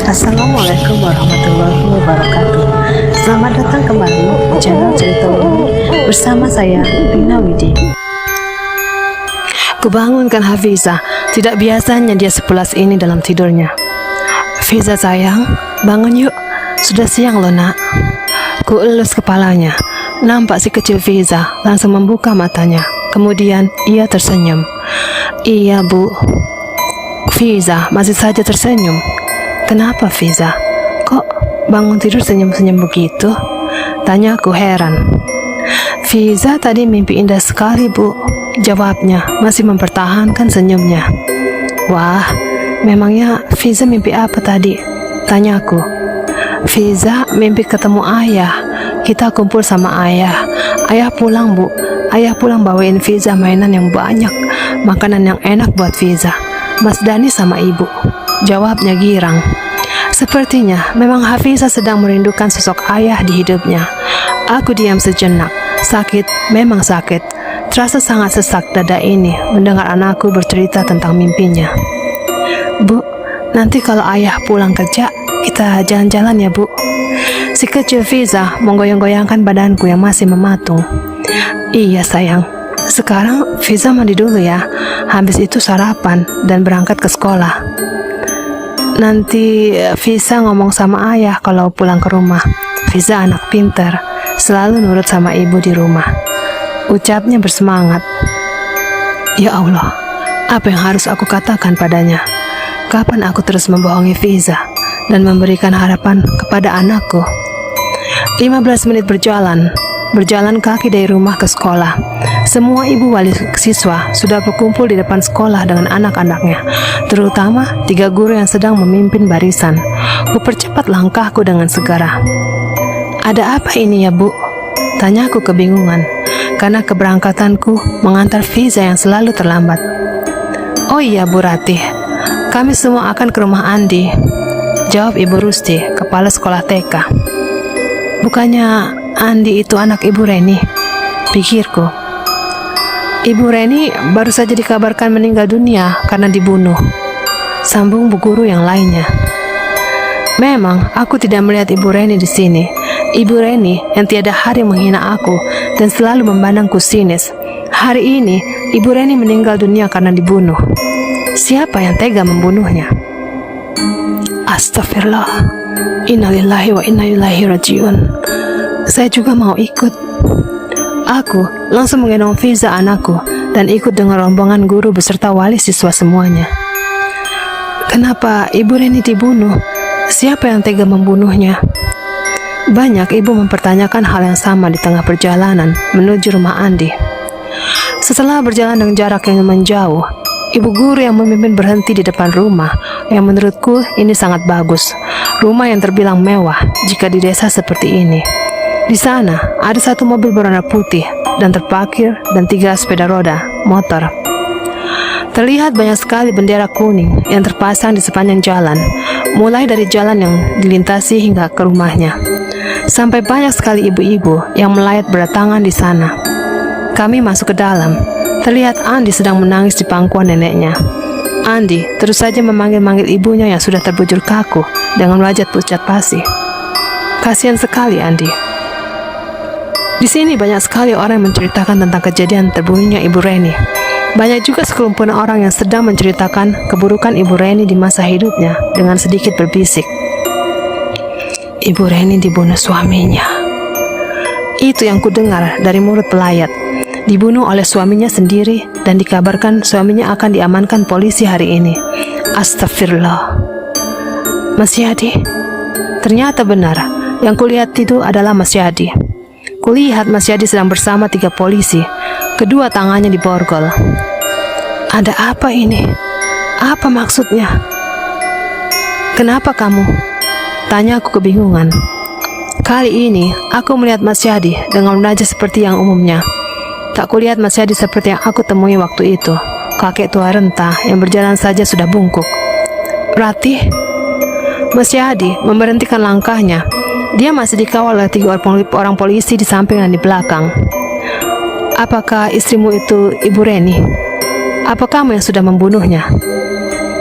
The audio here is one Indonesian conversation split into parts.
Assalamualaikum warahmatullahi wabarakatuh. Selamat datang kembali di channel Cerita Widi bersama saya, Rina Widi. Kubangunkan Hafiza. Tidak biasanya dia sepulas ini dalam tidurnya. Fiza sayang, bangun yuk. Sudah siang loh nak. Ku elus kepalanya. Nampak si kecil Fiza langsung membuka matanya. Kemudian ia tersenyum. Iya bu. Fiza masih saja tersenyum. Kenapa Fiza? Kok bangun tidur senyum-senyum begitu? Tanyaku heran. Fiza tadi mimpi indah sekali bu. Jawabnya masih mempertahankan senyumnya. Wah, memangnya Fiza mimpi apa tadi? Tanyaku. Fiza mimpi ketemu ayah. Kita kumpul sama ayah. Ayah pulang bu. Ayah pulang bawain Fiza mainan yang banyak. Makanan yang enak buat Fiza. Mas Dani sama ibu. Jawabnya girang. Sepertinya memang Hafiza sedang merindukan sosok ayah di hidupnya. Aku diam sejenak. Sakit, memang sakit. Terasa sangat sesak dada ini mendengar anakku bercerita tentang mimpinya. Bu, nanti kalau ayah pulang kerja, kita jalan-jalan ya bu. Si kecil Fiza menggoyang-goyangkan badanku yang masih mematung. Iya sayang. Sekarang Fiza mandi dulu ya. Habis itu sarapan dan berangkat ke sekolah. Nanti Fiza ngomong sama ayah kalau pulang ke rumah. Fiza anak pintar, selalu nurut sama ibu di rumah. Ucapnya bersemangat. Ya Allah, apa yang harus aku katakan padanya? Kapan aku terus membohongi Fiza dan memberikan harapan kepada anakku? 15 menit berjalan kaki dari rumah ke sekolah. Semua ibu wali siswa sudah berkumpul di depan sekolah dengan anak-anaknya, terutama 3 guru yang sedang memimpin barisan. Kupercepat langkahku dengan segera. Ada apa ini ya bu? Tanyaku kebingungan, karena keberangkatanku mengantar Fiza yang selalu terlambat. Oh iya Bu Ratih, kami semua akan ke rumah Andi. Jawab Ibu Rusti, kepala sekolah TK. Bukannya Andi itu anak Ibu Reni? Pikirku. Ibu Reni baru saja dikabarkan meninggal dunia karena dibunuh. Sambung bu guru yang lainnya. Memang aku tidak melihat Ibu Reni di sini. Ibu Reni yang tiada hari menghina aku dan selalu memandangku sinis. Hari ini Ibu Reni meninggal dunia karena dibunuh. Siapa yang tega membunuhnya? Astagfirullah. Innalillahi wa inna ilaihi rajiun. Saya juga mau ikut. Aku langsung menggendong Fiza anakku dan ikut dengan rombongan guru beserta wali siswa semuanya. Kenapa Ibu Reni dibunuh? Siapa yang tega membunuhnya? Banyak ibu mempertanyakan hal yang sama di tengah perjalanan menuju rumah Andi. Setelah berjalan dengan jarak yang menjauh, ibu guru yang memimpin berhenti di depan rumah yang menurutku ini sangat bagus. Rumah yang terbilang mewah jika di desa seperti ini. Di sana ada 1 mobil berwarna putih dan terparkir dan 3 sepeda roda, motor. Terlihat banyak sekali bendera kuning yang terpasang di sepanjang jalan, mulai dari jalan yang dilintasi hingga ke rumahnya. Sampai banyak sekali ibu-ibu yang melayat berdatangan di sana. Kami masuk ke dalam. Terlihat Andi sedang menangis di pangkuan neneknya. Andi terus saja memanggil-manggil ibunya yang sudah terbujur kaku dengan wajah pucat pasi. Kasihan sekali Andi. Di sini banyak sekali orang yang menceritakan tentang kejadian terbunuhnya Ibu Reni. Banyak juga sekelumpulan orang yang sedang menceritakan keburukan Ibu Reni di masa hidupnya dengan sedikit berbisik. Ibu Reni dibunuh suaminya. Itu yang kudengar dari mulut pelayat. Dibunuh oleh suaminya sendiri dan dikabarkan suaminya akan diamankan polisi hari ini. Astagfirullah. Mas Yadi, ternyata benar. Yang kulihat itu adalah Mas Yadi. Kulihat Mas Yadi sedang bersama 3 polisi. Kedua tangannya diborgol. Ada apa ini? Apa maksudnya? Kenapa kamu? Tanya aku kebingungan. Kali ini aku melihat Mas Yadi dengan wajah seperti yang umumnya. Tak kulihat Mas Yadi seperti yang aku temui waktu itu. Kakek tua renta yang berjalan saja sudah bungkuk. Ratih? Mas Yadi memberhentikan langkahnya. Dia masih dikawal oleh 3 orang polisi di samping dan di belakang. Apakah istrimu itu Ibu Reni? Apa kamu yang sudah membunuhnya?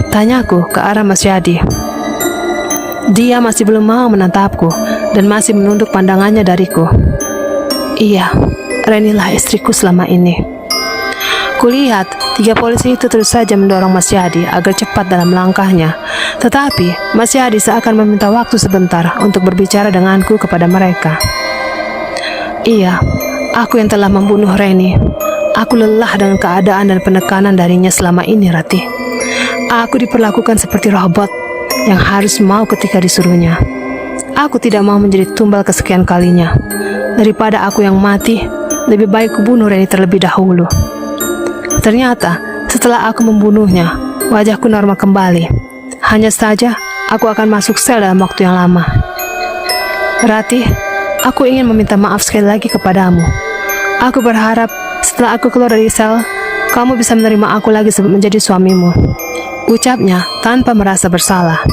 Tanyaku ke arah Mas Yadi. Dia masih belum mau menatapku dan masih menunduk pandangannya dariku. Iya, Reni lah istriku selama ini. Kulihat 3 polisi itu terus saja mendorong Mas Yadi agar cepat dalam langkahnya. Tetapi Mas Yadi seakan meminta waktu sebentar untuk berbicara denganku kepada mereka. Iya, aku yang telah membunuh Reni. Aku lelah dengan keadaan dan penekanan darinya selama ini, Ratih. Aku diperlakukan seperti robot yang harus mau ketika disuruhnya. Aku tidak mau menjadi tumbal kesekian kalinya. Daripada aku yang mati, lebih baik kubunuh Reni terlebih dahulu. Ternyata, setelah aku membunuhnya, wajahku normal kembali. Hanya saja, aku akan masuk sel dalam waktu yang lama. Ratih, aku ingin meminta maaf sekali lagi kepadamu. Aku berharap setelah aku keluar dari sel, kamu bisa menerima aku lagi menjadi suamimu. Ucapnya tanpa merasa bersalah.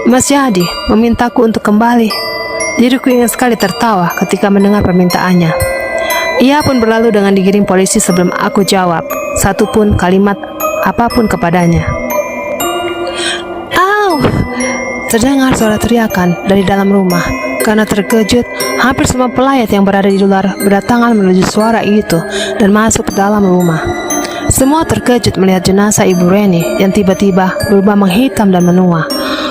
Mas Yadi memintaku untuk kembali. Diriku ingin sekali tertawa ketika mendengar permintaannya. Ia pun berlalu dengan digiring polisi sebelum aku jawab satupun kalimat apapun kepadanya. Au! Terdengar suara teriakan dari dalam rumah. Karena terkejut, hampir semua pelayat yang berada di luar berdatangan menuju suara itu dan masuk ke dalam rumah. Semua terkejut melihat jenazah Ibu Reni yang tiba-tiba berubah menghitam dan menua.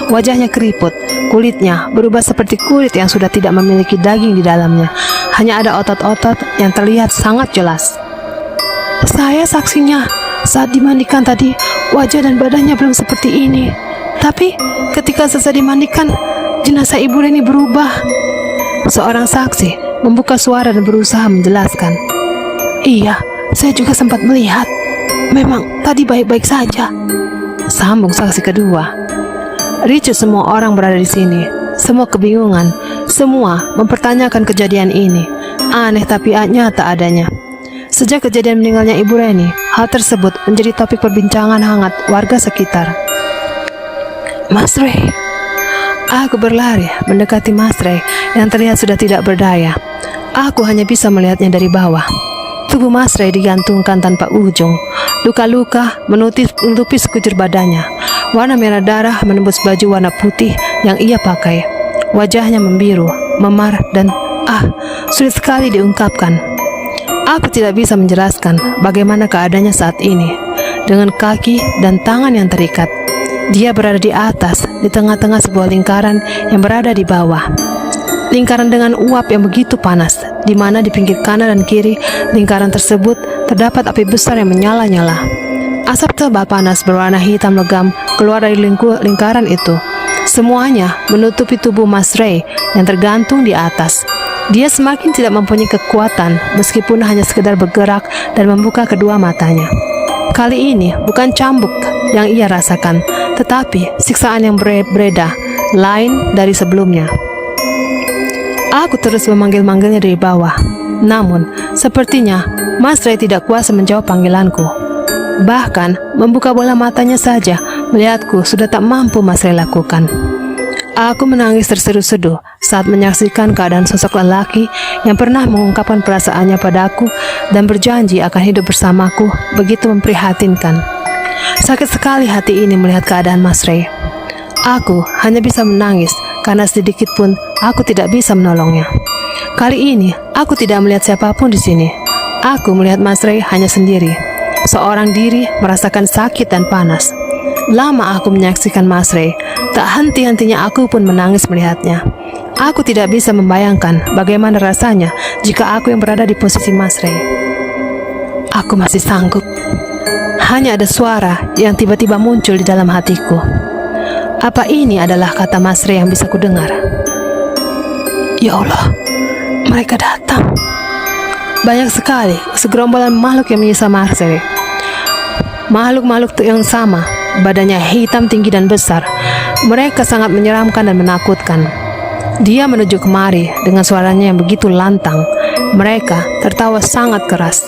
Wajahnya keriput, kulitnya berubah seperti kulit yang sudah tidak memiliki daging di dalamnya. Hanya ada otot-otot yang terlihat sangat jelas. Saya saksinya, saat dimandikan tadi, wajah dan badannya belum seperti ini. Tapi ketika selesai dimandikan, jenazah Ibu Reni berubah. Seorang saksi membuka suara dan berusaha menjelaskan. Iya, saya juga sempat melihat. Memang tadi baik-baik saja, sambung saksi kedua. Ricu semua orang berada di sini. Semua kebingungan. Semua mempertanyakan kejadian ini. Aneh tapi nyata adanya. Sejak kejadian meninggalnya Ibu Reni, hal tersebut menjadi topik perbincangan hangat warga sekitar. Mas Ray. Aku berlari mendekati Mas Ray yang terlihat sudah tidak berdaya. Aku hanya bisa melihatnya dari bawah. Tubuh Mas Ray digantungkan tanpa ujung. Luka-luka menutupi sekujur badannya. Warna merah darah menembus baju warna putih yang ia pakai. Wajahnya membiru, memar, dan sulit sekali diungkapkan. Aku tidak bisa menjelaskan bagaimana keadaannya saat ini. Dengan kaki dan tangan yang terikat, dia berada di atas, di tengah-tengah sebuah lingkaran yang berada di bawah. Lingkaran dengan uap yang begitu panas, di mana di pinggir kanan dan kiri lingkaran tersebut terdapat api besar yang menyala-nyala. Asap tebal panas berwarna hitam legam keluar dari lingkaran itu. Semuanya menutupi tubuh Mas Ray yang tergantung di atas. Dia semakin tidak mempunyai kekuatan meskipun hanya sekedar bergerak dan membuka kedua matanya. Kali ini bukan cambuk yang ia rasakan, tetapi siksaan yang berbeda, lain dari sebelumnya. Aku terus memanggil-manggilnya dari bawah. Namun, sepertinya Mas Ray tidak kuasa menjawab panggilanku. Bahkan, membuka bola matanya saja melihatku sudah tak mampu Mas Ray lakukan. Aku menangis terseduh-seduh saat menyaksikan keadaan sosok lelaki yang pernah mengungkapkan perasaannya padaku dan berjanji akan hidup bersamaku begitu memprihatinkan. Sakit sekali hati ini melihat keadaan Mas Ray. Aku hanya bisa menangis karena sedikit pun aku tidak bisa menolongnya. Kali ini aku tidak melihat siapapun di sini. Aku melihat Mas Ray hanya sendiri. Seorang diri merasakan sakit dan panas. Lama aku menyaksikan Mas Ray, tak henti-hentinya aku pun menangis melihatnya. Aku tidak bisa membayangkan bagaimana rasanya jika aku yang berada di posisi Mas Ray. Aku masih sanggup. Hanya ada suara yang tiba-tiba muncul di dalam hatiku. Apa ini adalah kata Mas Ray yang bisa kudengar? Ya Allah, mereka datang. Banyak sekali segerombolan makhluk yang menyisa Mas Ray. Makhluk-makhluk yang sama, badannya hitam tinggi dan besar. Mereka sangat menyeramkan dan menakutkan. Dia menuju kemari dengan suaranya yang begitu lantang. Mereka tertawa sangat keras.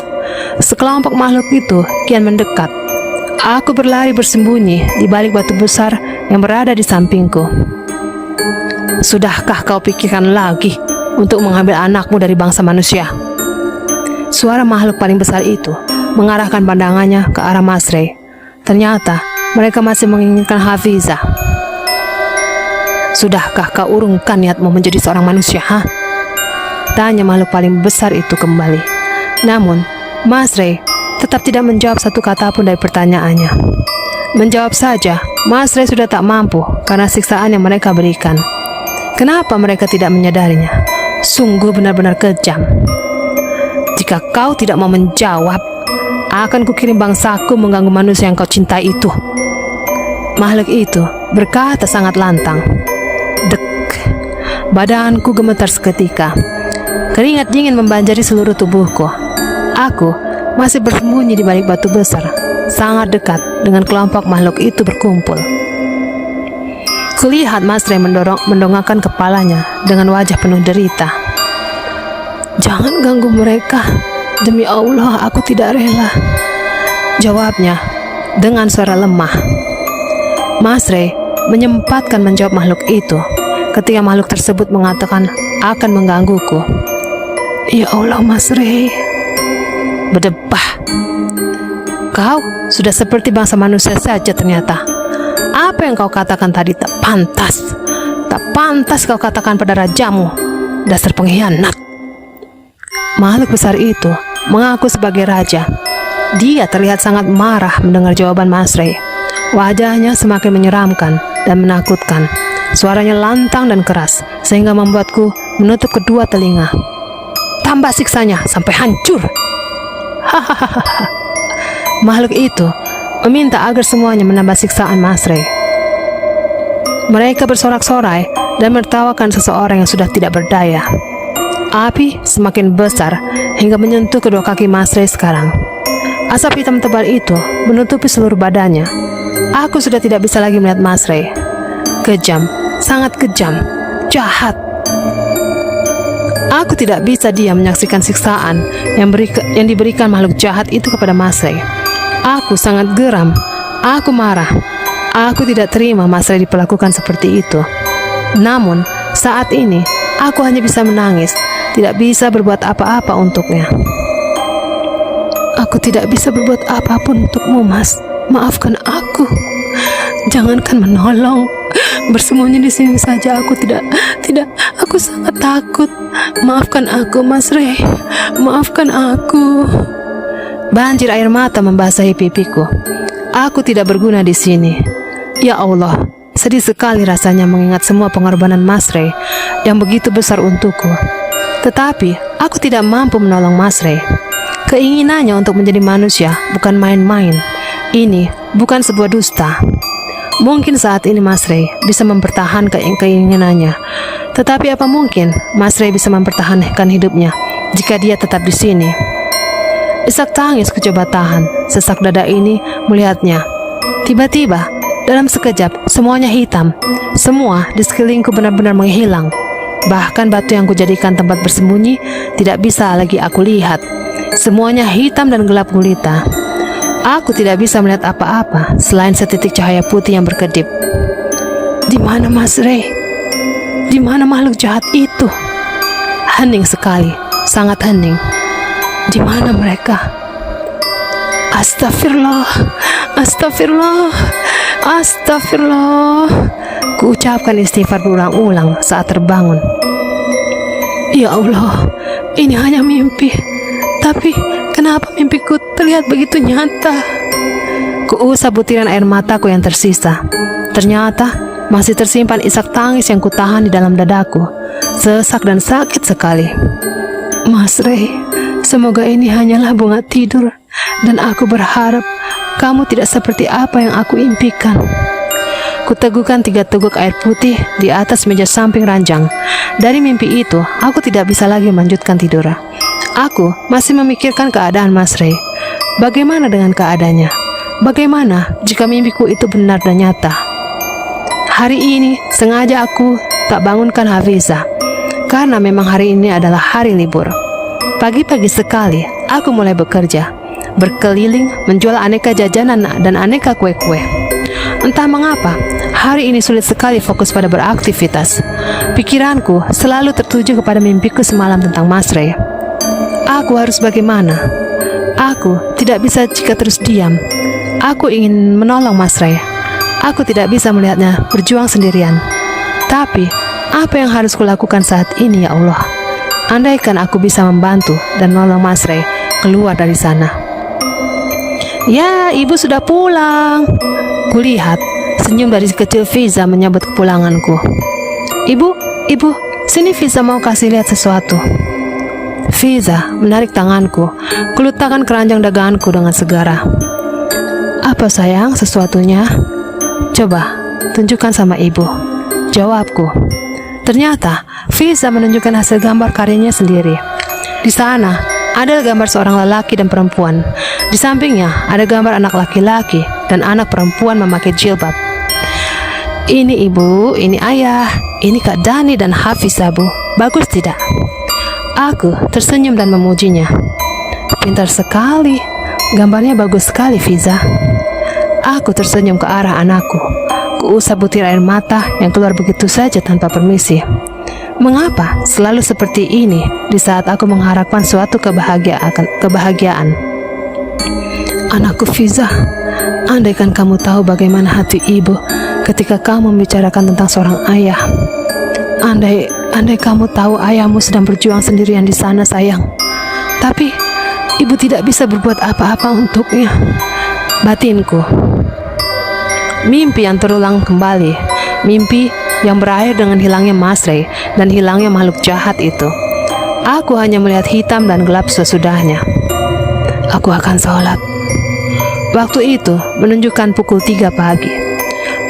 Sekelompok makhluk itu kian mendekat. Aku berlari bersembunyi di balik batu besar yang berada di sampingku. Sudahkah kau pikirkan lagi untuk mengambil anakmu dari bangsa manusia? Suara makhluk paling besar itu mengarahkan pandangannya ke arah Mas Ray. Ternyata mereka masih menginginkan Hafizah. Sudahkah kau urungkan niatmu menjadi seorang manusia, ha? Tanya makhluk paling besar itu kembali. Namun, Mas Ray tetap tidak menjawab satu kata pun dari pertanyaannya. Menjawab saja, Mas Ray sudah tak mampu karena siksaan yang mereka berikan. Kenapa mereka tidak menyadarinya? Sungguh benar-benar kejam. Jika kau tidak mau menjawab, akan kukirim bangsaku mengganggu manusia yang kau cintai itu. Makhluk itu berkata sangat lantang. Dek, badanku gemetar seketika. Keringat dingin membanjiri seluruh tubuhku. Aku masih bersembunyi di balik batu besar, sangat dekat dengan kelompok makhluk itu berkumpul. Kulihat Mas Ray mendongakkan kepalanya dengan wajah penuh derita. Jangan ganggu mereka, demi Allah aku tidak rela, jawabnya dengan suara lemah. Mas Ray menyempatkan menjawab makhluk itu ketika makhluk tersebut mengatakan akan menggangguku. Ya Allah Mas Ray, berdebah. Kau sudah seperti bangsa manusia saja ternyata. Apa yang kau katakan tadi tak pantas. Tak pantas kau katakan pada rajamu. Dasar pengkhianat. Makhluk besar itu mengaku sebagai raja. Dia terlihat sangat marah mendengar jawaban Mas Ray. Wajahnya semakin menyeramkan dan menakutkan. Suaranya lantang dan keras sehingga membuatku menutup kedua telinga. Tambah siksanya sampai hancur. Hahaha. Makhluk itu meminta agar semuanya menambah siksaan Mas Ray. Mereka bersorak-sorai dan menertawakan seseorang yang sudah tidak berdaya. Api semakin besar hingga menyentuh kedua kaki Mas Ray sekarang. Asap hitam tebal itu menutupi seluruh badannya. Aku sudah tidak bisa lagi melihat Mas Ray. Kejam, sangat kejam, jahat. Aku tidak bisa diam menyaksikan siksaan yang diberikan makhluk jahat itu kepada Mas Ray. Aku sangat geram. Aku marah. Aku tidak terima Mas Ray diperlakukan seperti itu. Namun, saat ini, aku hanya bisa menangis. Tidak bisa berbuat apa-apa untuknya. Aku tidak bisa berbuat apapun untukmu, Mas. Maafkan aku. Jangankan menolong. Bersembunyi di sini saja aku tidak. Aku sangat takut. Maafkan aku, Mas Ray. Maafkan aku. Banjir air mata membasahi pipiku. Aku tidak berguna di sini. Ya Allah, sedih sekali rasanya mengingat semua pengorbanan Mas Ray yang begitu besar untukku. Tetapi aku tidak mampu menolong Mas Ray. Keinginannya untuk menjadi manusia bukan main-main. Ini bukan sebuah dusta. Mungkin saat ini Mas Ray bisa mempertahankan keinginannya. Tetapi apa mungkin Mas Ray bisa mempertahankan hidupnya jika dia tetap di sini? Isak tangis ku coba tahan. Sesak dada ini melihatnya. Tiba-tiba, dalam sekejap, semuanya hitam. Semua di sekelilingku benar-benar menghilang. Bahkan batu yang kujadikan tempat bersembunyi tidak bisa lagi aku lihat. Semuanya hitam dan gelap gulita. Aku tidak bisa melihat apa-apa selain setitik cahaya putih yang berkedip. Di mana Mas Ray? Di mana makhluk jahat itu? Hening sekali, sangat hening. Di mana mereka? Astagfirullah, astagfirullah, astagfirullah. Kuucapkan istighfar berulang-ulang saat terbangun. Ya Allah, ini hanya mimpi. Tapi kenapa mimpiku terlihat begitu nyata? Kuusap butiran air mataku yang tersisa. Ternyata masih tersimpan isak tangis yang kutahan di dalam dadaku. Sesak dan sakit sekali. Mas Ray, semoga ini hanyalah bunga tidur, dan aku berharap kamu tidak seperti apa yang aku impikan. Kuteguhkan 3 teguk air putih di atas meja samping ranjang. Dari mimpi itu, aku tidak bisa lagi melanjutkan tidur. Aku masih memikirkan keadaan Mas Ray. Bagaimana dengan keadaannya? Bagaimana jika mimpiku itu benar dan nyata? Hari ini sengaja aku tak bangunkan Hafizah, karena memang hari ini adalah hari libur. Pagi-pagi sekali, aku mulai bekerja, berkeliling menjual aneka jajanan dan aneka kue-kue. Entah mengapa, hari ini sulit sekali fokus pada beraktivitas. Pikiranku selalu tertuju kepada mimpiku semalam tentang Mas Ray. Aku harus bagaimana? Aku tidak bisa jika terus diam. Aku ingin menolong Mas Ray. Aku tidak bisa melihatnya berjuang sendirian. Tapi, apa yang harus kulakukan saat ini ya Allah? Andaikan aku bisa membantu dan menolong Mas Ray keluar dari sana. Ya, ibu sudah pulang. Kulihat senyum dari si kecil Fiza menyambut kepulanganku. Ibu, sini Fiza mau kasih lihat sesuatu. Fiza menarik tanganku, kuletakkan keranjang daganganku dengan segera. Apa sayang sesuatunya? Coba, tunjukkan sama ibu. Jawabku. Ternyata, Fiza menunjukkan hasil gambar karyanya sendiri. Di sana, ada gambar seorang lelaki dan perempuan. Di sampingnya, ada gambar anak laki-laki dan anak perempuan memakai jilbab. Ini ibu, ini ayah, ini Kak Dani dan Hafizah, Bu. Bagus tidak? Aku tersenyum dan memujinya. Pintar sekali, gambarnya bagus sekali, Fiza. Aku tersenyum ke arah anakku. Kuusap butir air mata yang keluar begitu saja tanpa permisi. Mengapa selalu seperti ini di saat aku mengharapkan suatu kebahagiaan? Anakku Fiza, andaikan kamu tahu bagaimana hati ibu ketika kamu membicarakan tentang seorang ayah. Andai kamu tahu ayahmu sedang berjuang sendirian di sana, sayang. Tapi ibu tidak bisa berbuat apa-apa untuknya. Batinku. Mimpi yang terulang kembali. Mimpi yang berakhir dengan hilangnya Mas Ray dan hilangnya makhluk jahat itu. Aku hanya melihat hitam dan gelap sesudahnya. Aku akan sholat. Waktu itu menunjukkan pukul 3 pagi.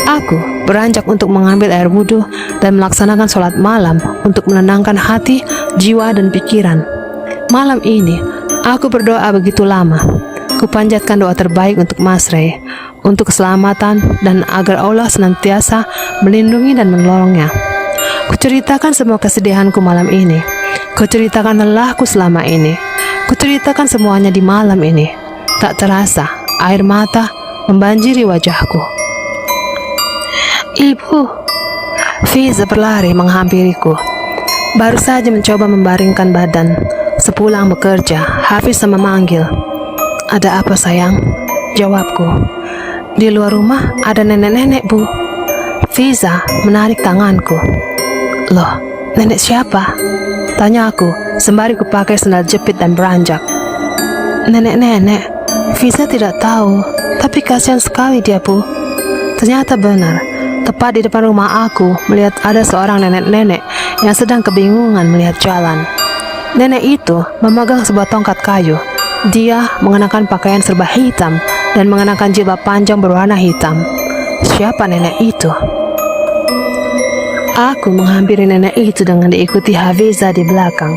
Aku beranjak untuk mengambil air wudhu dan melaksanakan sholat malam untuk menenangkan hati, jiwa, dan pikiran. Malam ini, aku berdoa begitu lama. Kupanjatkan doa terbaik untuk Mas Ray, untuk keselamatan dan agar Allah senantiasa melindungi dan menolongnya. Kuceritakan semua kesedihanku malam ini. Kuceritakan lelahku selama ini. Kuceritakan semuanya di malam ini. Tak terasa, air mata membanjiri wajahku. Ibu, Fiza berlari menghampiriku. Baru saja mencoba membaringkan badan. Sepulang bekerja, Hafiz memanggil. Ada apa sayang? Jawabku. Di luar rumah ada nenek-nenek, Bu. Fiza menarik tanganku. Loh, nenek siapa? Tanya aku sembari kupakai sandal jepit dan beranjak. Nenek-nenek, Fiza tidak tahu, tapi kasihan sekali dia, Bu. Ternyata benar. Tepat di depan rumah aku, melihat ada seorang nenek-nenek yang sedang kebingungan melihat jalan. Nenek itu memegang sebuah tongkat kayu. Dia mengenakan pakaian serba hitam dan mengenakan jilbab panjang berwarna hitam. Siapa nenek itu? Aku menghampiri nenek itu dengan diikuti Hafiza di belakang.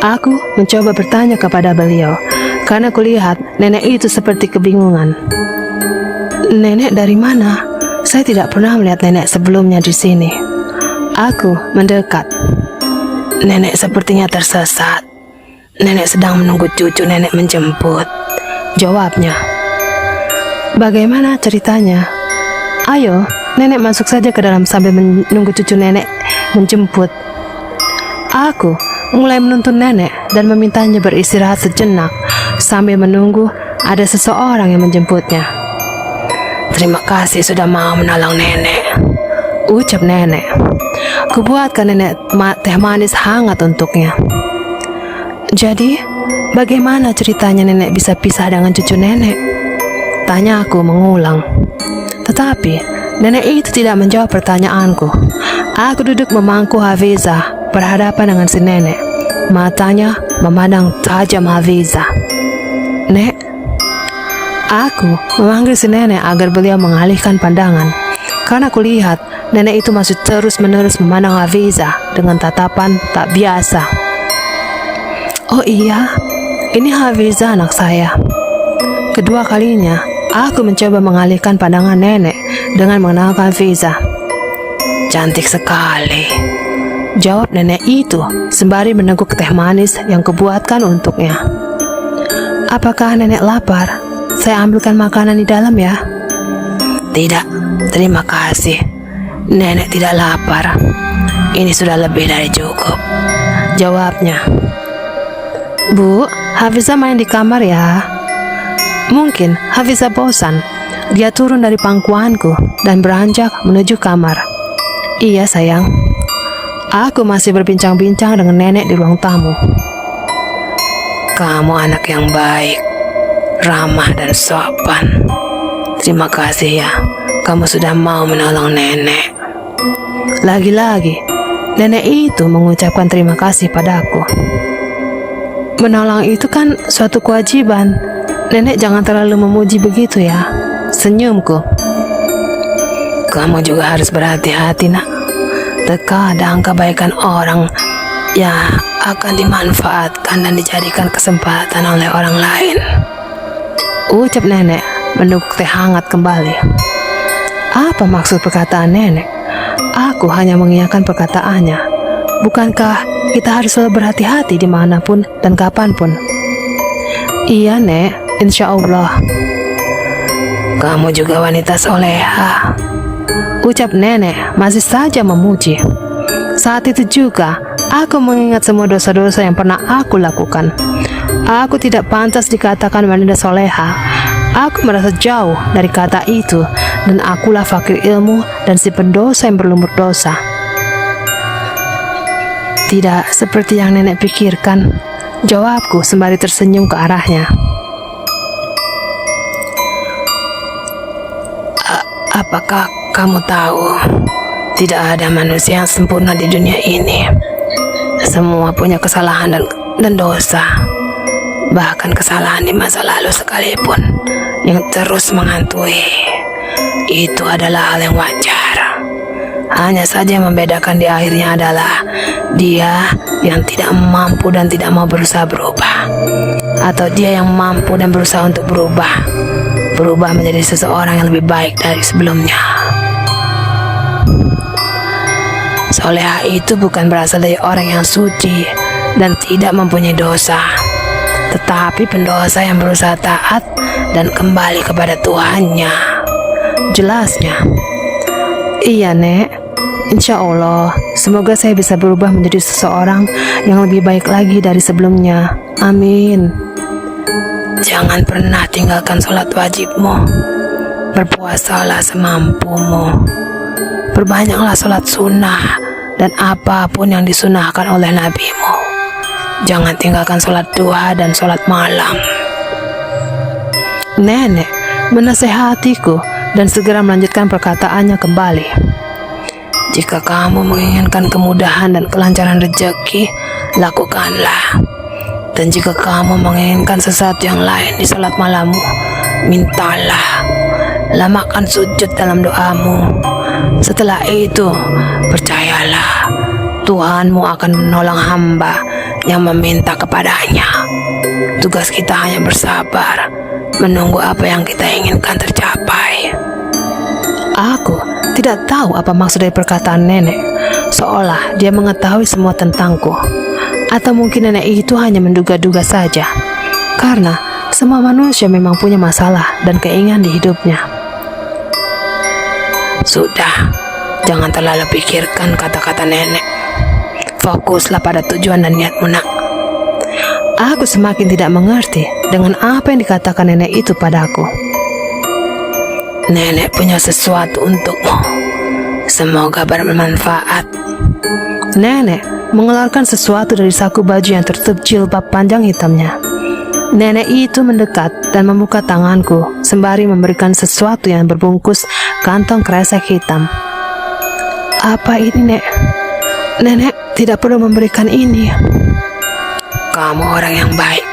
Aku mencoba bertanya kepada beliau, karena kulihat nenek itu seperti kebingungan. Nenek dari mana? Saya tidak pernah melihat nenek sebelumnya di sini. Aku mendekat. Nenek sepertinya tersesat. Nenek sedang menunggu cucu nenek menjemput. Jawabnya. Bagaimana ceritanya? Ayo, nenek masuk saja ke dalam sambil menunggu cucu nenek menjemput. Aku mulai menuntun nenek dan memintanya beristirahat sejenak sambil menunggu ada seseorang yang menjemputnya. Terima kasih sudah mau menolong nenek, ucap nenek. Kubuatkan nenek teh manis hangat untuknya. Jadi, bagaimana ceritanya nenek bisa pisah dengan cucu nenek? Tanya aku mengulang. Tetapi, nenek itu tidak menjawab pertanyaanku. Aku duduk memangku Hafizah berhadapan dengan si nenek. Matanya memandang tajam Hafizah. Nek, aku memanggil si nenek agar beliau mengalihkan pandangan. Karena kulihat nenek itu masih terus-menerus memandang Hafizah dengan tatapan tak biasa. Oh iya, ini Hafizah anak saya. Kedua kalinya, aku mencoba mengalihkan pandangan nenek dengan mengenalkan Hafizah. Cantik sekali, jawab nenek itu sembari meneguk teh manis yang kubuatkan untuknya. Apakah nenek lapar? Saya ambilkan makanan di dalam ya. Tidak, terima kasih. Nenek tidak lapar. Ini sudah lebih dari cukup, jawabnya. Bu, Hafizah main di kamar ya. Mungkin Hafizah bosan. Dia turun dari pangkuanku dan beranjak menuju kamar. Iya sayang, aku masih berbincang-bincang dengan nenek di ruang tamu. Kamu anak yang baik, ramah dan sopan. Terima kasih ya, kamu sudah mau menolong nenek. Lagi-lagi, nenek itu mengucapkan terima kasih padaku. Menolong itu kan suatu kewajiban. Nenek jangan terlalu memuji begitu ya. Senyumku. Kamu juga harus berhati-hati nak. Terkadang kebaikan orang ya akan dimanfaatkan dan dijadikan kesempatan oleh orang lain. Ucap nenek meneguk teh hangat kembali. Apa maksud perkataan nenek? Aku hanya mengiyakan perkataannya. Bukankah kita harus selalu berhati-hati dimanapun dan kapanpun? Iya nek, insya Allah. Kamu juga wanita soleha, ucap nenek masih saja memuji. Saat itu juga aku mengingat semua dosa-dosa yang pernah aku lakukan. Aku tidak pantas dikatakan wanita soleha. Aku merasa jauh dari kata itu, dan akulah fakir ilmu dan si pendosa yang berlumur dosa. Tidak seperti yang nenek pikirkan, jawabku sembari tersenyum ke arahnya. Apakah kamu tahu, tidak ada manusia yang sempurna di dunia ini. Semua punya kesalahan dan dosa. Bahkan kesalahan di masa lalu sekalipun yang terus menghantui. Itu adalah hal yang wajar. Hanya saja yang membedakan di akhirnya adalah dia yang tidak mampu dan tidak mau berusaha berubah, atau dia yang mampu dan berusaha untuk berubah menjadi seseorang yang lebih baik dari sebelumnya. Soleha itu bukan berasal dari orang yang suci dan tidak mempunyai dosa, tetapi pendosa yang berusaha taat dan kembali kepada Tuhannya. Jelasnya. Iya nek, insya Allah semoga saya bisa berubah menjadi seseorang yang lebih baik lagi dari sebelumnya. Amin. Jangan pernah tinggalkan sholat wajibmu. Berpuasalah semampumu. Perbanyaklah sholat sunnah dan apapun yang disunahkan oleh nabimu. Jangan tinggalkan sholat duha dan sholat malam. Nenek menasehatiku dan segera melanjutkan perkataannya kembali. Jika kamu menginginkan kemudahan dan kelancaran rezeki, lakukanlah. Dan jika kamu menginginkan sesuatu yang lain di salat malammu, mintalah. Lamakan sujud dalam doamu. Setelah itu, percayalah, Tuhanmu akan menolong hamba yang meminta kepadanya. Tugas kita hanya bersabar, menunggu apa yang kita inginkan tercapai. Aku tidak tahu apa maksud dari perkataan nenek, seolah dia mengetahui semua tentangku. Atau mungkin nenek itu hanya menduga-duga saja, karena semua manusia memang punya masalah dan keinginan di hidupnya. Sudah, jangan terlalu pikirkan kata-kata nenek. Fokuslah pada tujuan dan niatmu nak. Aku semakin tidak mengerti dengan apa yang dikatakan nenek itu padaku. Nenek punya sesuatu untukmu. Semoga bermanfaat. Nenek mengeluarkan sesuatu dari saku baju yang tertutup jilbab panjang hitamnya. Nenek itu mendekat dan membuka tanganku sembari memberikan sesuatu yang berbungkus kantong kresek hitam. Apa ini, Nek? Nenek tidak perlu memberikan ini. Kamu orang yang baik.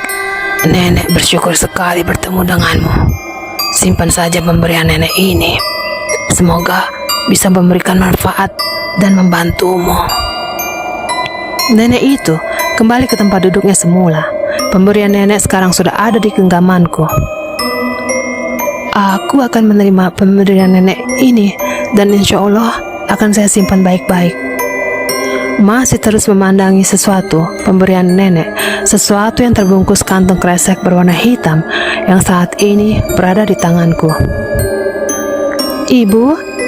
Nenek bersyukur sekali bertemu denganmu. Simpan saja pemberian nenek ini. Semoga bisa memberikan manfaat dan membantumu. Nenek itu kembali ke tempat duduknya semula. Pemberian nenek sekarang sudah ada di genggamanku. Aku akan menerima pemberian nenek ini dan insya Allah akan saya simpan baik-baik. Masih terus memandangi sesuatu pemberian nenek, sesuatu yang terbungkus kantong kresek berwarna hitam yang saat ini berada di tanganku. Ibu,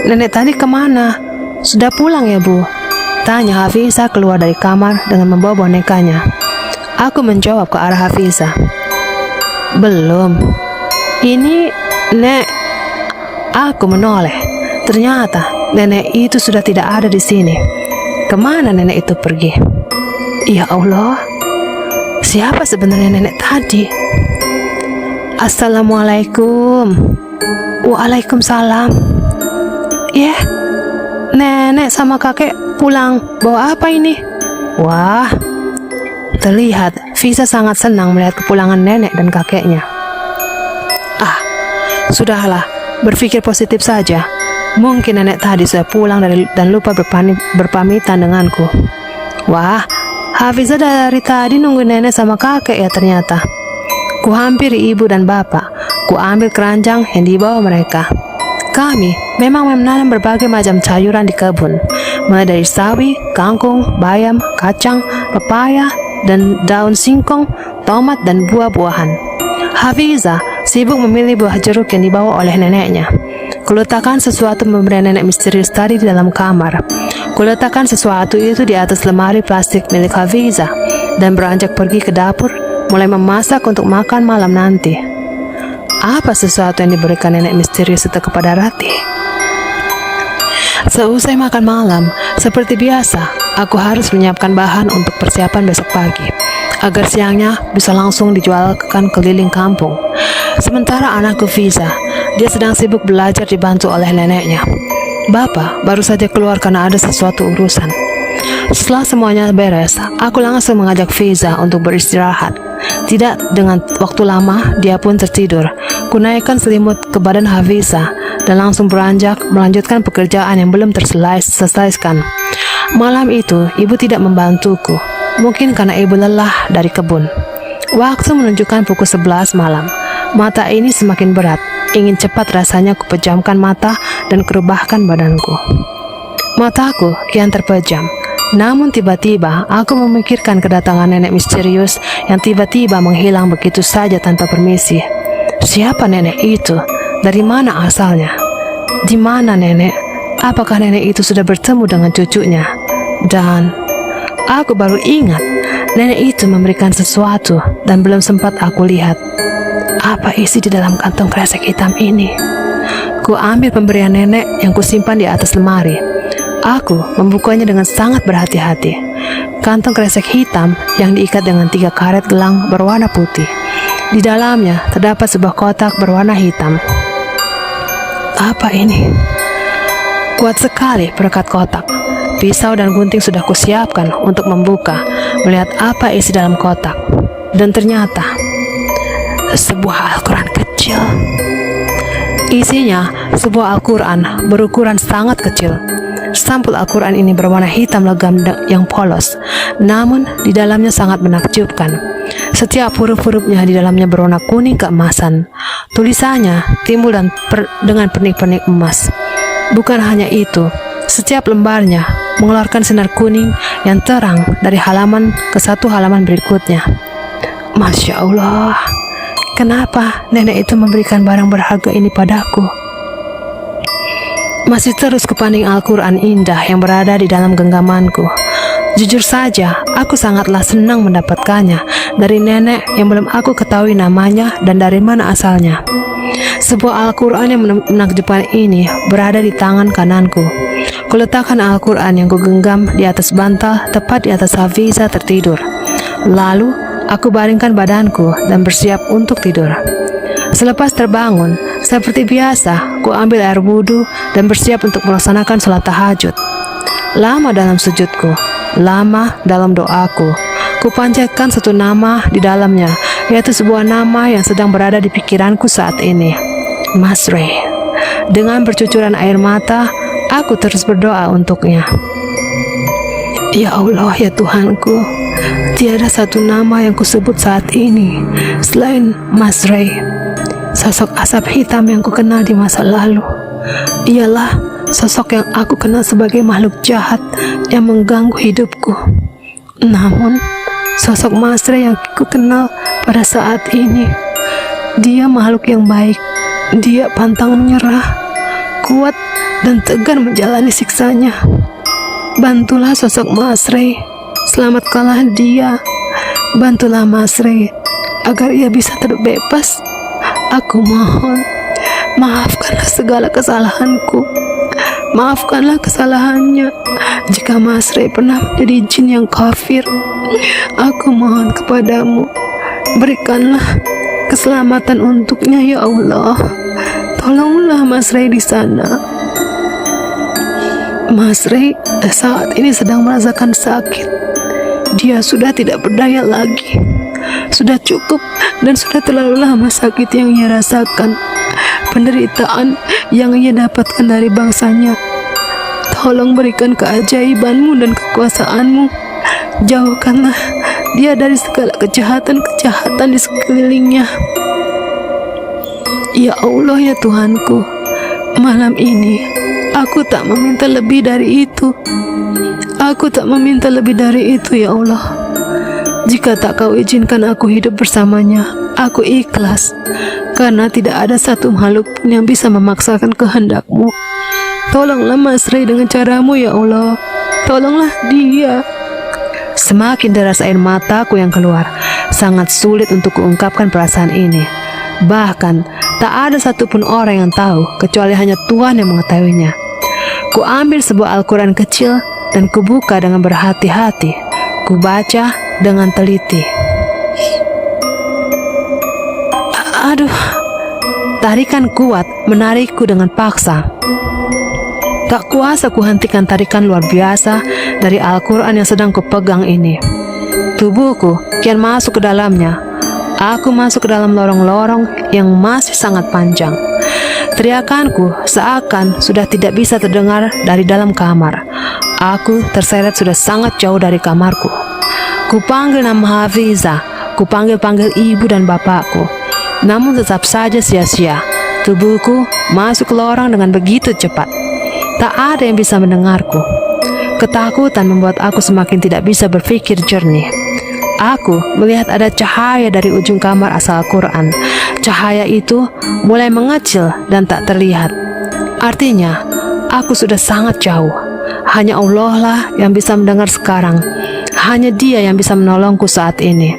nenek tadi kemana? Sudah pulang ya bu? Tanya Hafizah keluar dari kamar dengan membawa bonekanya. Aku menjawab ke arah Hafizah. Belum. Ini, Nek. Aku menoleh. Ternyata nenek itu sudah tidak ada di sini. Kemana nenek itu pergi? Ya Allah, siapa sebenarnya nenek tadi? Assalamualaikum. Waalaikumsalam. Ya, nenek sama kakek pulang. Bawa apa ini? Wah, terlihat Fiza sangat senang melihat kepulangan nenek dan kakeknya. Sudahlah, berpikir positif saja. Mungkin nenek tadi sudah pulang dan lupa berpamitan denganku. Wah, Hafiza dari tadi nunggu nenek sama kakek ya ternyata. Ku hampiri ibu dan bapak. Ku ambil keranjang yang dibawa mereka. Kami memang menanam berbagai macam sayuran di kebun, mulai dari sawi, kangkung, bayam, kacang, pepaya, dan daun singkong, tomat, dan buah-buahan. Hafiza sibuk memilih buah jeruk yang dibawa oleh neneknya. Kuletakkan sesuatu pemberian nenek misterius tadi di dalam kamar. Kuletakkan sesuatu itu di atas lemari plastik milik Hafiza dan beranjak pergi ke dapur, mulai memasak untuk makan malam nanti. Apa sesuatu yang diberikan nenek misterius itu kepada Ratih? Seusai makan malam, seperti biasa, aku harus menyiapkan bahan untuk persiapan besok pagi, agar siangnya bisa langsung dijualkan keliling kampung. Sementara anakku Fiza, dia sedang sibuk belajar dibantu oleh neneknya. Bapak baru saja keluar karena ada sesuatu urusan. Setelah semuanya beres, aku langsung mengajak Fiza untuk beristirahat. Tidak dengan waktu lama, dia pun tertidur. Kunaikkan selimut ke badan Hafiza dan langsung beranjak melanjutkan pekerjaan yang belum terselesaikan. Malam itu, ibu tidak membantuku. Mungkin karena ibu lelah dari kebun. Waktu menunjukkan pukul 11 malam. Mata ini semakin berat. Ingin cepat rasanya kupejamkan mata dan kerubahkan badanku. Mataku kian terpejam. Namun tiba-tiba aku memikirkan kedatangan nenek misterius yang tiba-tiba menghilang begitu saja tanpa permisi. Siapa nenek itu? Dari mana asalnya? Di mana nenek? Apakah nenek itu sudah bertemu dengan cucunya? Dan aku baru ingat, nenek itu memberikan sesuatu dan belum sempat aku lihat. Apa isi di dalam kantong kresek hitam ini? Ku ambil pemberian nenek yang kusimpan di atas lemari. Aku membukanya dengan sangat berhati-hati. Kantong kresek hitam yang diikat dengan 3 karet gelang berwarna putih. Di dalamnya terdapat sebuah kotak berwarna hitam. Apa ini? Kuat sekali perekat kotak. Pisau dan gunting sudah kusiapkan untuk membuka, melihat apa isi dalam kotak. Dan ternyata sebuah Al-Quran kecil. Isinya sebuah Al-Quran berukuran sangat kecil. Sampul Al-Quran ini berwarna hitam legam yang polos, namun di dalamnya sangat menakjubkan. Setiap huruf-hurufnya di dalamnya berwarna kuning keemasan. Tulisannya timbul dengan pernik-pernik emas. Bukan hanya itu, setiap lembarnya mengeluarkan sinar kuning yang terang dari halaman ke satu halaman berikutnya. Masya Allah, kenapa nenek itu memberikan barang berharga ini padaku? Masih terus kupandang Al-Quran indah yang berada di dalam genggamanku. Jujur saja, aku sangatlah senang mendapatkannya dari nenek yang belum aku ketahui namanya dan dari mana asalnya. Sebuah Al-Quran yang menakjubkan ini berada di tangan kananku. Kuletakkan Al-Quran yang kugenggam di atas bantal tepat di atas Hafiza tertidur. Lalu, aku baringkan badanku dan bersiap untuk tidur. Selepas terbangun, seperti biasa, ku ambil air wudhu dan bersiap untuk melaksanakan sholat tahajud. Lama dalam sujudku, lama dalam doaku. Ku panjatkan satu nama di dalamnya, yaitu sebuah nama yang sedang berada di pikiranku saat ini, Masreh. Dengan bercucuran air mata, aku terus berdoa untuknya. Ya Allah, ya Tuhanku, tiada satu nama yang kusebut saat ini selain Masreh. Sosok asap hitam yang kukenal di masa lalu ialah sosok yang aku kenal sebagai makhluk jahat yang mengganggu hidupku. Namun, sosok Masreh yang kukenal pada saat ini, dia makhluk yang baik. Dia pantang menyerah, kuat dan tegar menjalani siksanya. Bantulah sosok Masreh, selamatkanlah dia. Bantulah Masreh agar ia bisa terbebas. Aku mohon, maafkanlah segala kesalahanku. Maafkanlah kesalahannya. Jika Mas Ray pernah menjadi jin yang kafir, aku mohon kepadamu, berikanlah keselamatan untuknya ya Allah. Tolonglah Mas Ray di sana. Mas Ray saat ini sedang merasakan sakit. Dia sudah tidak berdaya lagi. Sudah cukup dan sudah terlalu lama sakit yang ia rasakan, penderitaan yang ia dapatkan dari bangsanya. Tolong berikan keajaibanmu dan kekuasaanmu. Jauhkanlah dia dari segala kejahatan-kejahatan di sekelilingnya. Ya Allah ya Tuhanku, malam ini aku tak meminta lebih dari itu. Aku tak meminta lebih dari itu ya Allah. Jika tak kau izinkan aku hidup bersamanya, aku ikhlas, karena tidak ada satu makhluk pun yang bisa memaksakan kehendakmu. Tolonglah Mas Ray dengan caramu ya Allah. Tolonglah dia. Semakin deras air mataku yang keluar. Sangat sulit untuk kuungkapkan perasaan ini. Bahkan tak ada satupun orang yang tahu, kecuali hanya Tuhan yang mengetahuinya. Ku ambil sebuah Al-Quran kecil dan kubuka dengan berhati-hati. Kubaca dengan teliti. Aduh, tarikan kuat menarikku dengan paksa. Tak kuasa kuhentikan tarikan luar biasa dari Al-Quran yang sedang kupegang ini. Tubuhku kian masuk ke dalamnya. Aku masuk ke dalam lorong-lorong yang masih sangat panjang. Teriakanku seakan sudah tidak bisa terdengar dari dalam kamar. Aku terseret sudah sangat jauh dari kamarku. Kupanggil nama Hafiza, kupanggil-panggil ibu dan bapakku. Namun tetap saja sia-sia. Tubuhku masuk ke lorong dengan begitu cepat. Tak ada yang bisa mendengarku. Ketakutan membuat aku semakin tidak bisa berpikir jernih. Aku melihat ada cahaya dari ujung kamar asal Al-Quran. Cahaya itu mulai mengecil dan tak terlihat. Artinya, aku sudah sangat jauh. Hanya Allah lah yang bisa mendengar sekarang. Hanya Dia yang bisa menolongku saat ini.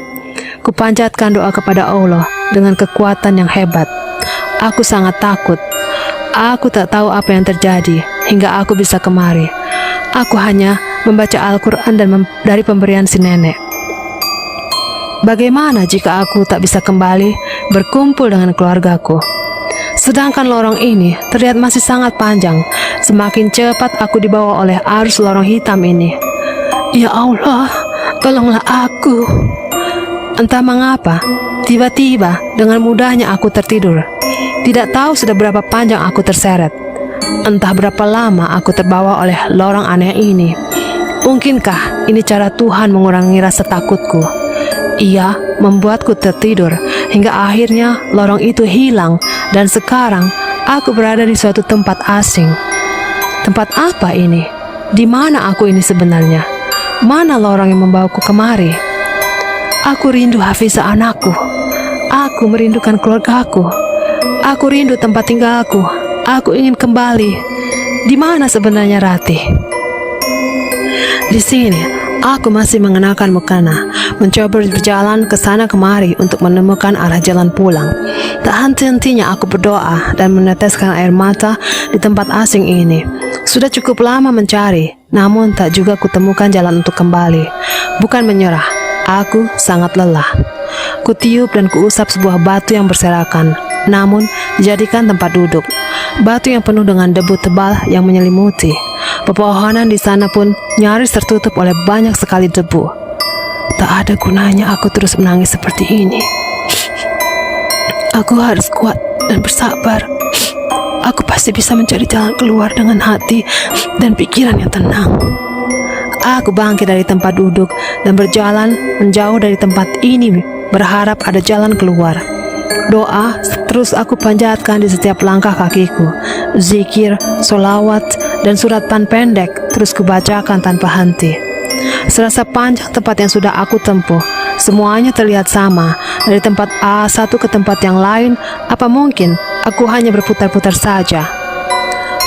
Kupanjatkan doa kepada Allah dengan kekuatan yang hebat. Aku sangat takut. Aku tak tahu apa yang terjadi hingga aku bisa kemari. Aku hanya membaca Al-Quran dan dari pemberian si nenek. Bagaimana jika aku tak bisa kembali berkumpul dengan keluargaku? Sedangkan lorong ini terlihat masih sangat panjang. Semakin cepat aku dibawa oleh arus lorong hitam ini. Ya Allah, tolonglah aku. Entah mengapa, tiba-tiba dengan mudahnya aku tertidur. Tidak tahu sudah berapa panjang aku terseret. Entah berapa lama aku terbawa oleh lorong aneh ini. Mungkinkah ini cara Tuhan mengurangi rasa takutku? Ia membuatku tertidur hingga akhirnya lorong itu hilang dan sekarang aku berada di suatu tempat asing. Tempat apa ini? Di mana aku ini sebenarnya? Mana lorong yang membawaku kemari? Aku rindu Hafiza anakku. Aku merindukan keluargaku. Aku rindu tempat tinggalku. Aku ingin kembali. Di mana sebenarnya Ratih? Di sini, aku masih mengenakan mukena, mencoba berjalan ke sana kemari untuk menemukan arah jalan pulang. Tak henti-hentinya aku berdoa dan meneteskan air mata di tempat asing ini. Sudah cukup lama mencari, namun tak juga kutemukan jalan untuk kembali. Bukan menyerah, aku sangat lelah. Kutiup dan kuusap sebuah batu yang berserakan, namun dijadikan tempat duduk. Batu yang penuh dengan debu tebal yang menyelimuti. Pepohonan di sana pun nyaris tertutup oleh banyak sekali debu. Tak ada gunanya aku terus menangis seperti ini. Aku harus kuat dan bersabar. Aku pasti bisa mencari jalan keluar dengan hati dan pikiran yang tenang. Aku bangkit dari tempat duduk dan berjalan menjauh dari tempat ini, berharap ada jalan keluar. Doa terus aku panjatkan di setiap langkah kakiku. Zikir, solawat, dan surat pan pendek terus kubacakan tanpa henti. Serasa panjang tempat yang sudah aku tempuh. Semuanya terlihat sama, dari tempat A satu ke tempat yang lain. Apa mungkin aku hanya berputar-putar saja?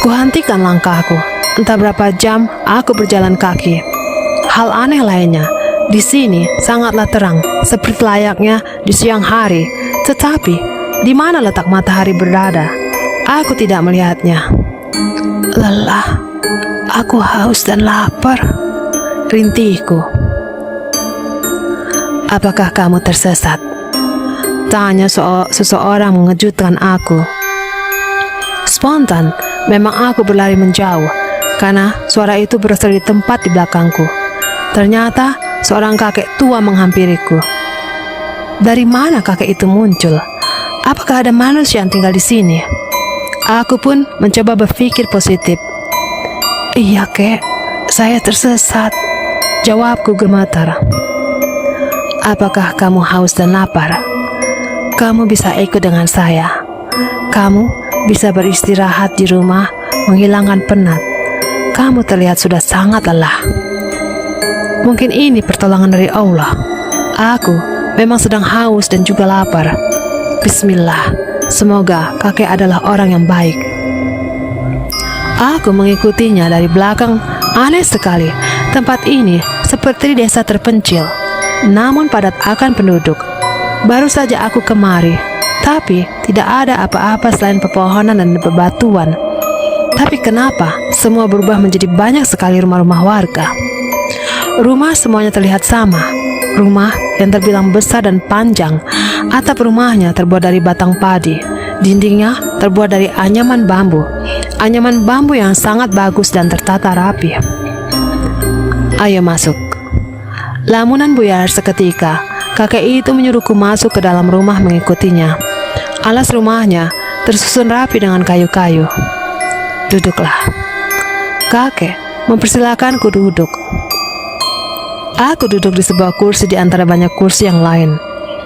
Kuhentikan langkahku. Entah berapa jam aku berjalan kaki. Hal aneh lainnya, di sini sangatlah terang, seperti layaknya di siang hari. Tetapi, di mana letak matahari berada? Aku tidak melihatnya. Lelah, aku haus dan lapar, rintihku. Apakah kamu tersesat? Tanya seseorang mengejutkan aku. Spontan, memang aku berlari menjauh, karena suara itu berasal di tempat di belakangku. Ternyata, seorang kakek tua menghampiriku. Dari mana kakek itu muncul? Apakah ada manusia yang tinggal di sini? Aku pun mencoba berpikir positif. Iya, kek, saya tersesat, jawabku gemetar. Apakah kamu haus dan lapar? Kamu bisa ikut dengan saya. Kamu bisa beristirahat di rumah, menghilangkan penat. Kamu terlihat sudah sangat lelah. Mungkin ini pertolongan dari Allah. Aku memang sedang haus dan juga lapar. Bismillah, semoga kakek adalah orang yang baik. Aku mengikutinya dari belakang. Aneh sekali, tempat ini seperti desa terpencil, namun padat akan penduduk. Baru saja aku kemari, tapi tidak ada apa-apa selain pepohonan dan bebatuan. Tapi kenapa semua berubah menjadi banyak sekali rumah-rumah warga? Rumah semuanya terlihat sama. Rumah yang terbilang besar dan panjang. Atap rumahnya terbuat dari batang padi. Dindingnya terbuat dari anyaman bambu. Anyaman bambu yang sangat bagus dan tertata rapi. Ayo masuk. Lamunan buyar seketika. Kakek itu menyuruhku masuk ke dalam rumah mengikutinya. Alas rumahnya tersusun rapi dengan kayu-kayu. Duduklah. Kakek mempersilakanku duduk. Aku duduk di sebuah kursi di antara banyak kursi yang lain.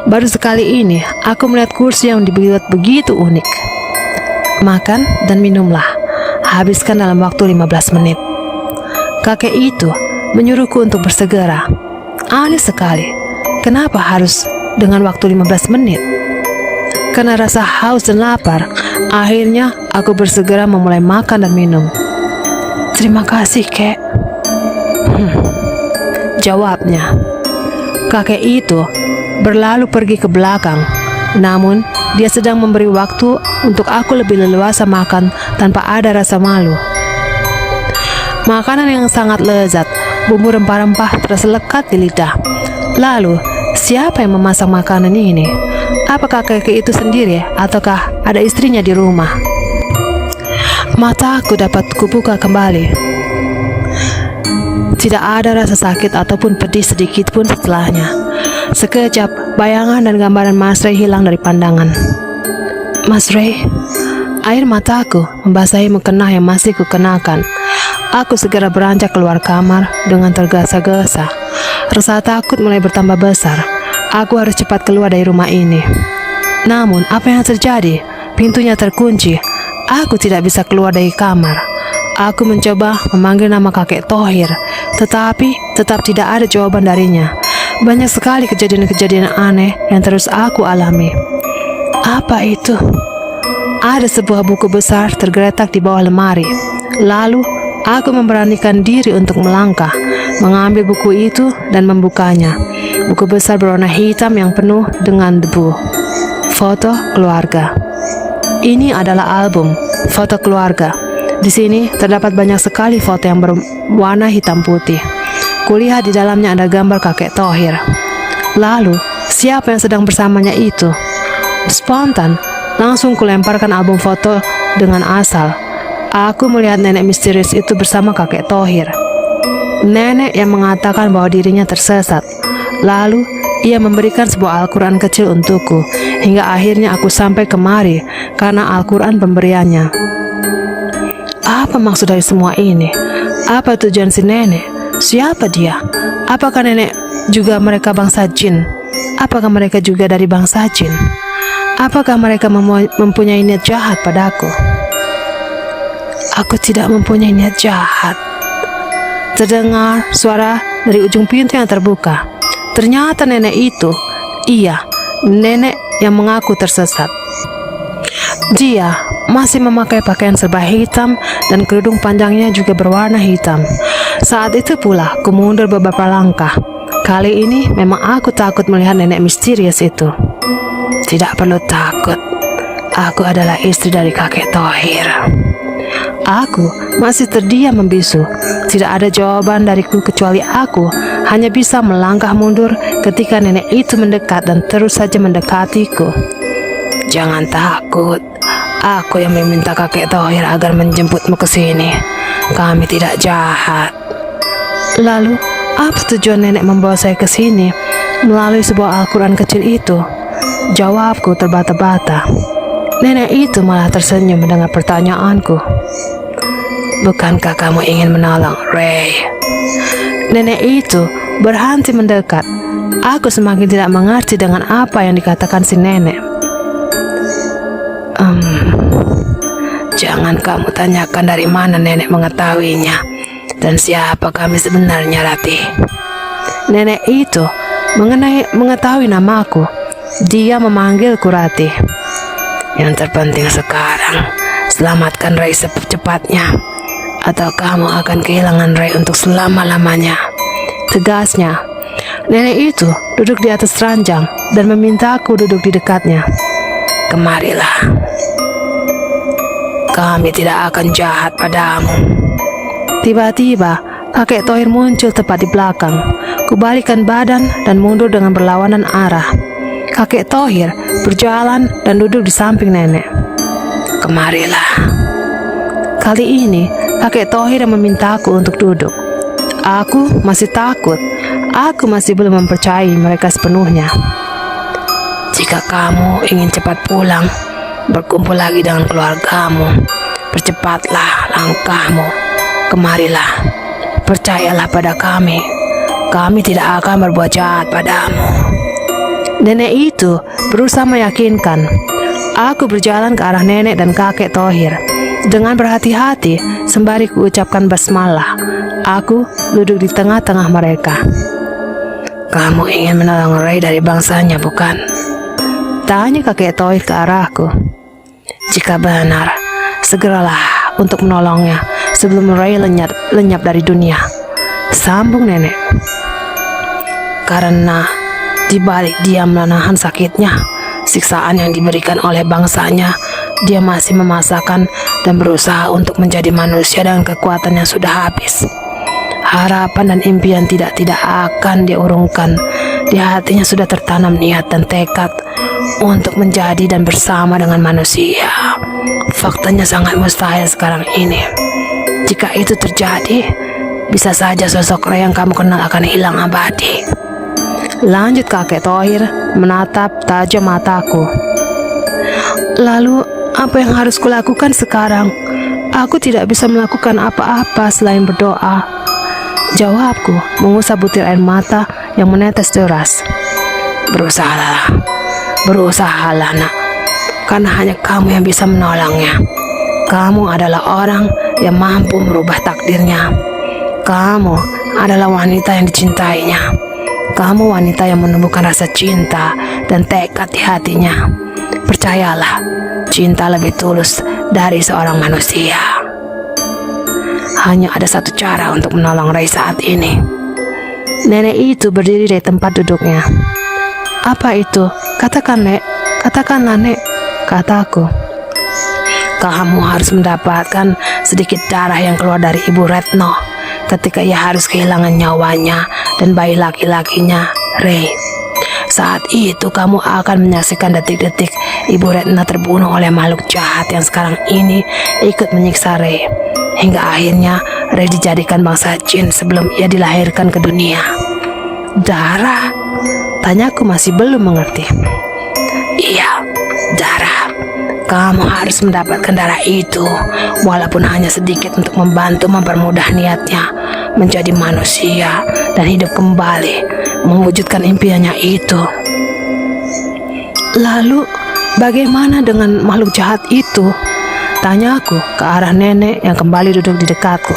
Baru sekali ini aku melihat kursi yang dibuat begitu unik. Makan dan minumlah. Habiskan dalam waktu 15 menit. Kakek itu menyuruhku untuk bersegera. Aneh sekali. Kenapa harus dengan waktu 15 menit? Karena rasa haus dan lapar, akhirnya aku bersegera memulai makan dan minum. Terima kasih, kek. Jawabnya. Kakek itu berlalu pergi ke belakang, namun dia sedang memberi waktu untuk aku lebih leluasa makan tanpa ada rasa malu. Makanan yang sangat lezat, bumbu rempah-rempah terasa lekat di lidah. Lalu, siapa yang memasak makanan ini? Apakah kakek itu sendiri ataukah ada istrinya di rumah? Mataku dapat kubuka kembali. Tidak ada rasa sakit ataupun pedih sedikit pun setelahnya. Sekejap, bayangan dan gambaran Mas Ray hilang dari pandangan. Mas Ray, air mataku membasahi mukena yang masih kukenakan. Aku segera beranjak keluar kamar dengan tergesa-gesa. Rasa takut mulai bertambah besar. Aku harus cepat keluar dari rumah ini. Namun, apa yang terjadi? Pintunya terkunci. Aku tidak bisa keluar dari kamar. Aku mencoba memanggil nama kakek Thohir, tetapi tetap tidak ada jawaban darinya. Banyak sekali kejadian-kejadian aneh yang terus aku alami. Apa itu? Ada sebuah buku besar tergeletak di bawah lemari. Lalu, aku memberanikan diri untuk melangkah, mengambil buku itu dan membukanya. Buku besar berwarna hitam yang penuh dengan debu. Foto keluarga. Ini adalah album foto keluarga. Di sini terdapat banyak sekali foto yang berwarna hitam putih. Kulihat di dalamnya ada gambar kakek Thohir. Lalu, siapa yang sedang bersamanya itu? Spontan, langsung kulemparkan album foto dengan asal. Aku melihat nenek misterius itu bersama kakek Thohir. Nenek yang mengatakan bahwa dirinya tersesat. Lalu, ia memberikan sebuah Al-Quran kecil untukku, hingga akhirnya aku sampai kemari karena Al-Quran pemberiannya. Apa maksud dari semua ini? Apa tujuan si nenek? Siapa dia? Apakah nenek juga mereka bangsa jin? Apakah mereka juga dari bangsa jin? Apakah mereka mempunyai niat jahat padaku? Aku tidak mempunyai niat jahat. Terdengar suara dari ujung pintu yang terbuka. Ternyata nenek itu, iya, nenek yang mengaku tersesat. Dia masih memakai pakaian serba hitam dan kerudung panjangnya juga berwarna hitam. Saat itu pula, aku mundur beberapa langkah. Kali ini memang aku takut melihat nenek misterius itu. Tidak perlu takut. Aku adalah istri dari kakek Thohir. Aku masih terdiam membisu. Tidak ada jawaban dariku kecuali aku hanya bisa melangkah mundur ketika nenek itu mendekat dan terus saja mendekatiku. Jangan takut. Aku yang meminta kakek Thohir agar menjemputmu ke sini. Kami tidak jahat. Lalu, apa tujuan nenek membawa saya ke sini melalui sebuah Al-Quran kecil itu? Jawabku terbata-bata. Nenek itu malah tersenyum mendengar pertanyaanku. Bukankah kamu ingin menolong Ray? Nenek itu berhenti mendekat. Aku semakin tidak mengerti dengan apa yang dikatakan si nenek. Jangan kamu tanyakan dari mana nenek mengetahuinya dan siapa kami sebenarnya, Ratih. Nenek itu mengetahui namaku. Dia memanggilku Ratih. Yang terpenting sekarang, selamatkan Ray secepatnya, atau kamu akan kehilangan Ray untuk selama-lamanya, tegasnya. Nenek itu duduk di atas ranjang dan memintaku duduk di dekatnya. Kemarilah. Kami tidak akan jahat padamu. Tiba-tiba, kakek Thohir muncul tepat di belakang. Kubalikan badan dan mundur dengan berlawanan arah. Kakek Thohir berjalan dan duduk di samping nenek. Kemarilah. Kali ini, kakek Thohir yang memintaku untuk duduk. Aku masih takut. Aku masih belum mempercayai mereka sepenuhnya. Jika kamu ingin cepat pulang, berkumpul lagi dengan keluargamu, percepatlah langkahmu. Kemarilah, percayalah pada kami. Kami tidak akan berbuat jahat padamu. Nenek itu berusaha meyakinkan. Aku berjalan ke arah nenek dan kakek Thohir. Dengan berhati-hati, sembari kuucapkan basmalah, aku duduk di tengah-tengah mereka. Kamu ingin menolong Ray dari bangsanya, bukan? Tanya kakek Thohir ke arahku. Jika benar, segeralah untuk menolongnya sebelum Ray lenyap dari dunia, sambung nenek. Karena di balik dia menahan sakitnya, siksaan yang diberikan oleh bangsanya, dia masih memaksakan dan berusaha untuk menjadi manusia dengan kekuatan yang sudah habis. Harapan dan impian tidak akan diurungkan. Di hatinya sudah tertanam niat dan tekad untuk menjadi dan bersama dengan manusia. Faktanya sangat mustahil sekarang ini. Jika itu terjadi, bisa saja sosok Ray yang kamu kenal akan hilang abadi. Lanjut kakek Thohir menatap tajam mataku. Lalu, apa yang harus kulakukan sekarang? Aku tidak bisa melakukan apa-apa selain berdoa. Jawabku mengusap butir air mata yang menetes deras. Berusahalah nak, karena hanya kamu yang bisa menolongnya. Kamu adalah orang yang mampu merubah takdirnya. Kamu adalah wanita yang dicintainya. Kamu wanita yang menumbuhkan rasa cinta dan tekad di hatinya. Percayalah, cinta lebih tulus dari seorang manusia. Hanya ada satu cara untuk menolong Ray saat ini. Nenek itu berdiri dari tempat duduknya. Apa itu? Katakanlah nek, kataku. Kamu harus mendapatkan sedikit darah yang keluar dari Ibu Retno ketika ia harus kehilangan nyawanya dan bayi laki-lakinya, Ray. Saat itu kamu akan menyaksikan detik-detik Ibu Retno terbunuh oleh makhluk jahat yang sekarang ini ikut menyiksa Ray. Hingga akhirnya Ray dijadikan bangsa jin sebelum ia dilahirkan ke dunia. Darah? Tanyaku masih belum mengerti. Iya, darah. Kamu harus mendapatkan darah itu, walaupun hanya sedikit, untuk membantu mempermudah niatnya menjadi manusia dan hidup kembali, mewujudkan impiannya itu. Lalu, bagaimana dengan makhluk jahat itu? Tanyaku ke arah nenek yang kembali duduk di dekatku.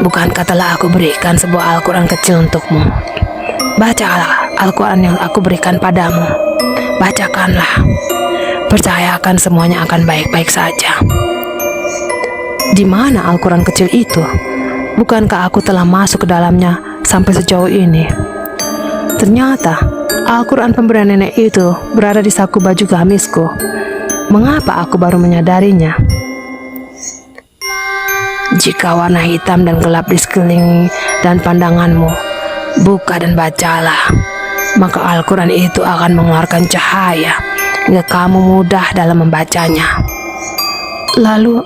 Bukankah telah aku berikan sebuah Al-Quran kecil untukmu? Bacalah Al-Quran yang aku berikan padamu. Bacakanlah. Percayakan semuanya akan baik-baik saja. Di mana Al-Quran kecil itu? Bukankah aku telah masuk ke dalamnya sampai sejauh ini? Ternyata Al-Quran pemberian nenek itu berada di saku baju gamisku. Mengapa aku baru menyadarinya? Jika warna hitam dan gelap di sekeliling dan pandanganmu, buka dan bacalah, maka Al-Quran itu akan mengeluarkan cahaya hingga kamu mudah dalam membacanya. Lalu,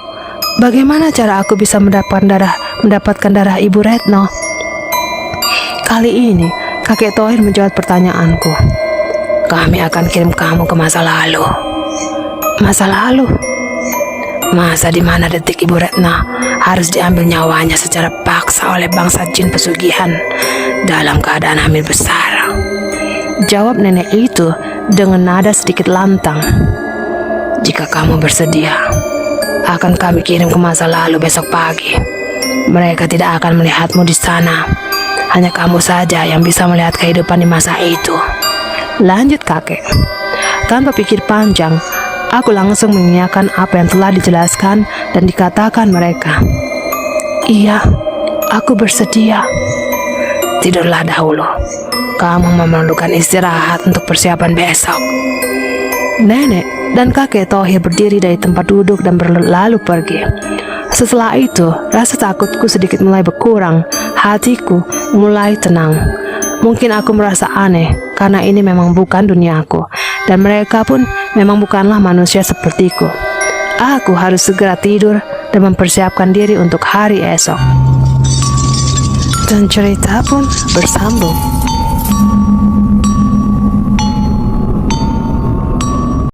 bagaimana cara aku bisa mendapatkan darah Ibu Retno? Kali ini, kakek Thohir menjawab pertanyaanku. Kami akan kirim kamu ke masa lalu. Masa lalu? Masa di mana detik Ibu Retno harus diambil nyawanya secara paksa oleh bangsa jin pesugihan dalam keadaan hamil besar. Jawab nenek itu dengan nada sedikit lantang. Jika kamu bersedia, akan kami kirim ke masa lalu besok pagi. Mereka tidak akan melihatmu di sana. Hanya kamu saja yang bisa melihat kehidupan di masa itu. Lanjut kakek. Tanpa pikir panjang, aku langsung mengiyakan apa yang telah dijelaskan dan dikatakan mereka. Iya, aku bersedia. Tidurlah dahulu. Kamu memerlukan istirahat untuk persiapan besok. Nenek dan kakek Thohir berdiri dari tempat duduk dan berlalu pergi. Setelah itu, rasa takutku sedikit mulai berkurang. Hatiku mulai tenang. Mungkin aku merasa aneh karena ini memang bukan duniaku, dan mereka pun memang bukanlah manusia sepertiku. Aku harus segera tidur dan mempersiapkan diri untuk hari esok. Dan cerita pun bersambung.